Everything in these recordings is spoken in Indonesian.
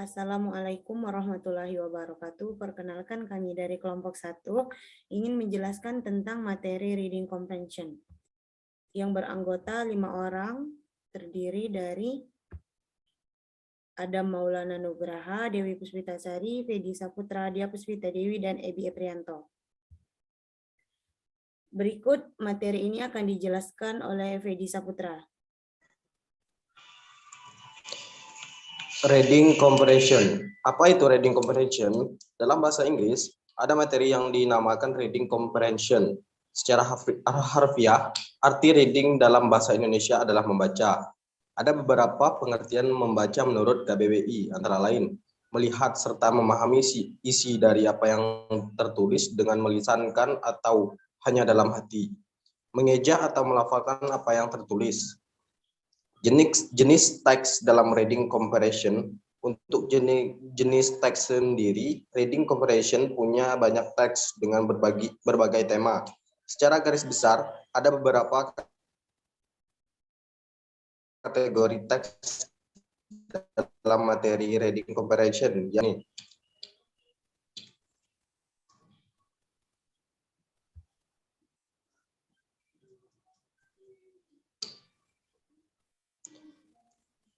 Assalamualaikum warahmatullahi wabarakatuh. Perkenalkan kami dari kelompok 1 ingin menjelaskan tentang materi reading comprehension yang beranggota 5 orang, terdiri dari Adam Maulana Nugraha, Dewi Puspitasari, Fedi Saputra, Dia Puspita Dewi, dan Ebi Eprianto. Berikut materi ini akan dijelaskan oleh Fedi Saputra. Reading comprehension. Apa itu reading comprehension? Dalam bahasa Inggris, ada materi yang dinamakan reading comprehension. Secara harfiah, arti reading dalam bahasa Indonesia adalah membaca. Ada beberapa pengertian membaca menurut KBBI, antara lain melihat serta memahami isi dari apa yang tertulis dengan melisankan atau hanya dalam hati. Mengeja atau melafalkan apa yang tertulis. Jenis teks dalam reading comprehension. Untuk jenis teks sendiri, reading comprehension punya banyak teks dengan berbagai tema. Secara garis besar, ada beberapa kategori teks dalam materi reading comprehension, yakni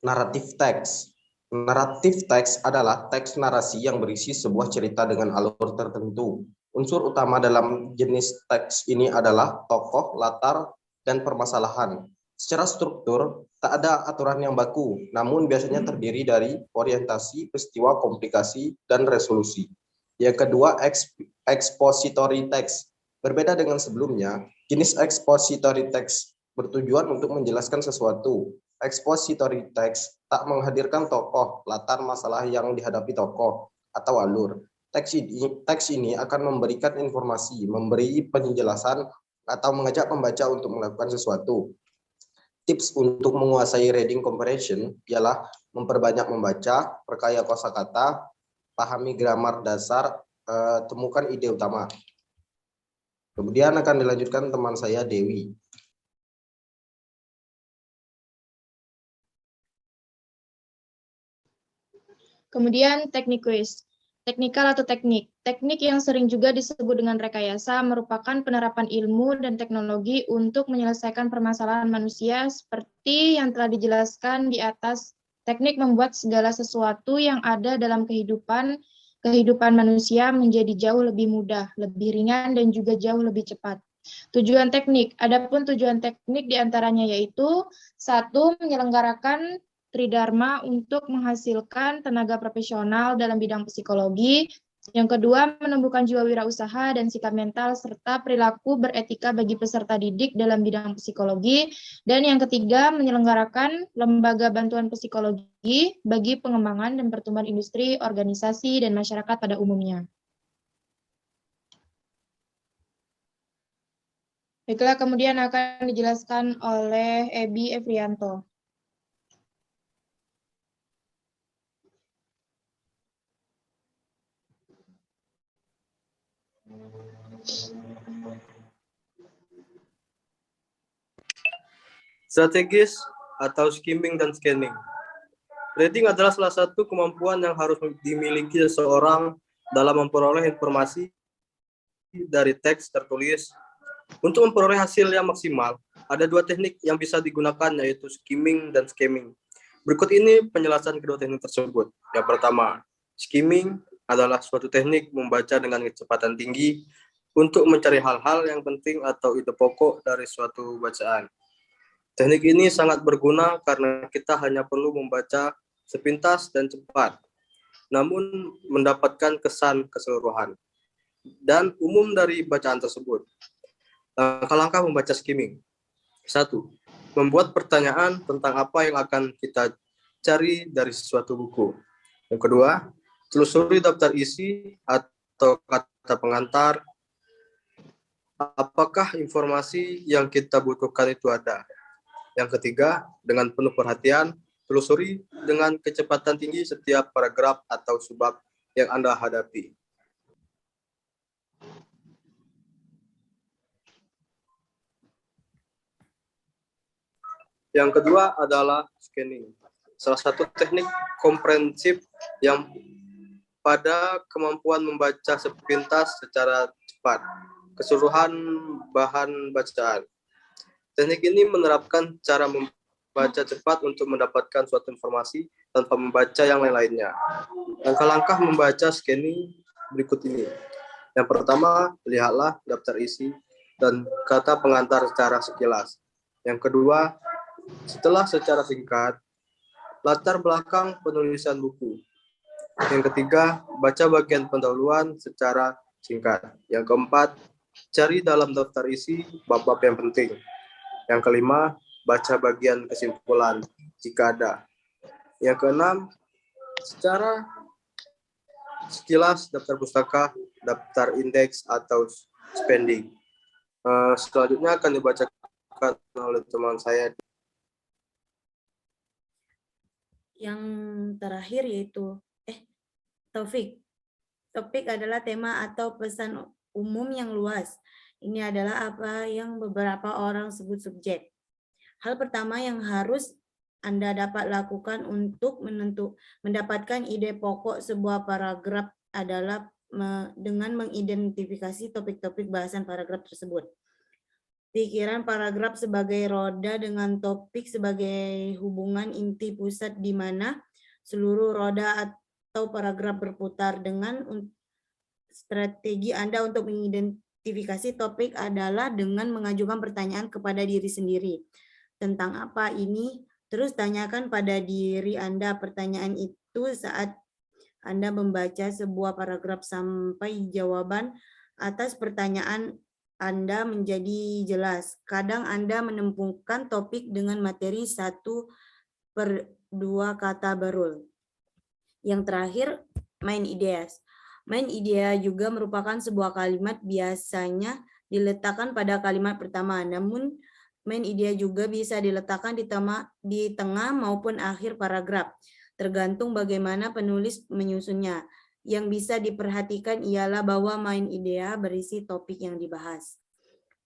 naratif teks. Naratif teks adalah teks narasi yang berisi sebuah cerita dengan alur tertentu. Unsur utama dalam jenis teks ini adalah tokoh, latar, dan permasalahan. Secara struktur, tak ada aturan yang baku, namun biasanya terdiri dari orientasi, peristiwa, komplikasi, dan resolusi. Yang kedua, expository text. Berbeda dengan sebelumnya, jenis expository text bertujuan untuk menjelaskan sesuatu. Expository text tak menghadirkan tokoh, latar masalah yang dihadapi tokoh, atau alur. Teks ini akan memberikan informasi, memberi penjelasan, atau mengajak pembaca untuk melakukan sesuatu. Tips untuk menguasai reading comprehension ialah memperbanyak membaca, perkaya kosakata, pahami gramar dasar, temukan ide utama. Kemudian akan dilanjutkan teman saya Dewi. Kemudian teknik quiz. Teknikal atau teknik. Teknik yang sering juga disebut dengan rekayasa merupakan penerapan ilmu dan teknologi untuk menyelesaikan permasalahan manusia seperti yang telah dijelaskan di atas. Teknik membuat segala sesuatu yang ada dalam kehidupan manusia menjadi jauh lebih mudah, lebih ringan, dan juga jauh lebih cepat. Tujuan teknik. Adapun tujuan teknik diantaranya yaitu 1. Menyelenggarakan Tridharma untuk menghasilkan tenaga profesional dalam bidang psikologi. Yang kedua, menumbuhkan jiwa wirausaha dan sikap mental serta perilaku beretika bagi peserta didik dalam bidang psikologi. Dan yang ketiga, menyelenggarakan lembaga bantuan psikologi bagi pengembangan dan pertumbuhan industri, organisasi, dan masyarakat pada umumnya. Baiklah, kemudian akan dijelaskan oleh Ebi Eprianto. Strategis atau skimming dan scanning. Reading adalah salah satu kemampuan yang harus dimiliki seseorang dalam memperoleh informasi dari teks tertulis. Untuk memperoleh hasil yang maksimal, ada 2 teknik yang bisa digunakan, yaitu skimming dan scamming. Berikut ini penjelasan kedua teknik tersebut. Yang pertama, skimming adalah suatu teknik membaca dengan kecepatan tinggi untuk mencari hal-hal yang penting atau ide pokok dari suatu bacaan. Teknik ini sangat berguna karena kita hanya perlu membaca sepintas dan cepat, namun mendapatkan kesan keseluruhan dan umum dari bacaan tersebut. Langkah-langkah membaca skimming. 1. Membuat pertanyaan tentang apa yang akan kita cari dari suatu buku. Yang kedua, telusuri daftar isi atau kata pengantar. Apakah informasi yang kita butuhkan itu ada? Yang ketiga, dengan penuh perhatian, telusuri dengan kecepatan tinggi setiap paragraf atau subbab yang Anda hadapi. Yang kedua adalah scanning. Salah satu teknik komprehensif yang pada kemampuan membaca sepintas secara cepat keseluruhan bahan bacaan. Teknik ini menerapkan cara membaca cepat untuk mendapatkan suatu informasi tanpa membaca yang lain-lainnya. Langkah-langkah membaca scanning berikut ini. Yang pertama, lihatlah daftar isi dan kata pengantar secara sekilas. Yang kedua, setelah secara singkat, latar belakang penulisan buku. Yang ketiga, baca bagian pendahuluan secara singkat. Yang keempat, cari dalam daftar isi bab-bab yang penting. Yang kelima, baca bagian kesimpulan jika ada. Yang keenam, secara sekilas daftar pustaka, daftar indeks atau spending. Selanjutnya akan dibacakan oleh teman saya. Yang terakhir yaitu Taufik. Topik adalah tema atau pesan umum yang luas. Ini adalah apa yang beberapa orang sebut subjek. Hal pertama yang harus Anda dapat lakukan untuk mendapatkan ide pokok sebuah paragraf adalah dengan mengidentifikasi topik-topik bahasan paragraf tersebut. Pikiran paragraf sebagai roda dengan topik sebagai hubungan inti pusat di mana seluruh roda atau paragraf berputar. Dengan strategi Anda untuk mengidentifikasi topik adalah dengan mengajukan pertanyaan kepada diri sendiri. Tentang apa ini? Terus tanyakan pada diri Anda pertanyaan itu saat Anda membaca sebuah paragraf sampai jawaban atas pertanyaan Anda menjadi jelas. Kadang Anda menemukan topik dengan materi 1/2 kata berul. Yang terakhir, main ideas. Main idea juga merupakan sebuah kalimat biasanya diletakkan pada kalimat pertama, namun main idea juga bisa diletakkan di tengah maupun akhir paragraf, tergantung bagaimana penulis menyusunnya. Yang bisa diperhatikan ialah bahwa main idea berisi topik yang dibahas.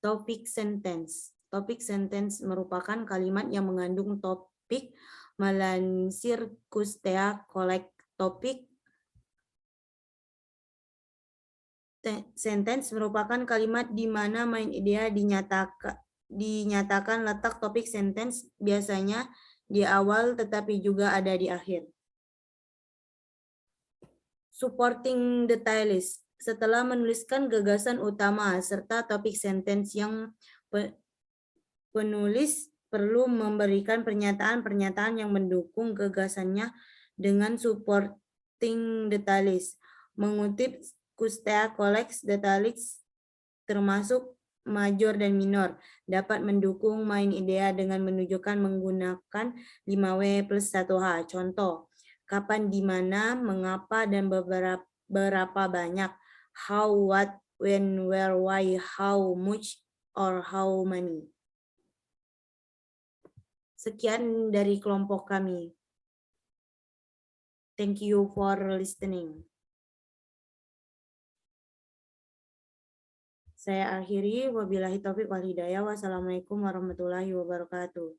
Topik sentence. Topik sentence merupakan kalimat yang mengandung topik melansir Kustea Kolek. Topik sentence merupakan kalimat di mana main idea dinyatakan. Letak topik sentence biasanya di awal tetapi juga ada di akhir. Supporting details. Setelah menuliskan gagasan utama serta topik sentence yang penulis perlu memberikan pernyataan-pernyataan yang mendukung gagasannya dengan supporting details. Mengutip Kustea Kolek, details termasuk major dan minor dapat mendukung main idea dengan menunjukkan menggunakan 5W plus 1H. Contoh, kapan, di mana, mengapa, dan berapa banyak. How, what, when, where, why, how much, or how many. Sekian dari kelompok kami. Thank you for listening. Saya akhiri, wabillahi taufiq wal hidayah. Wassalamualaikum warahmatullahi wabarakatuh.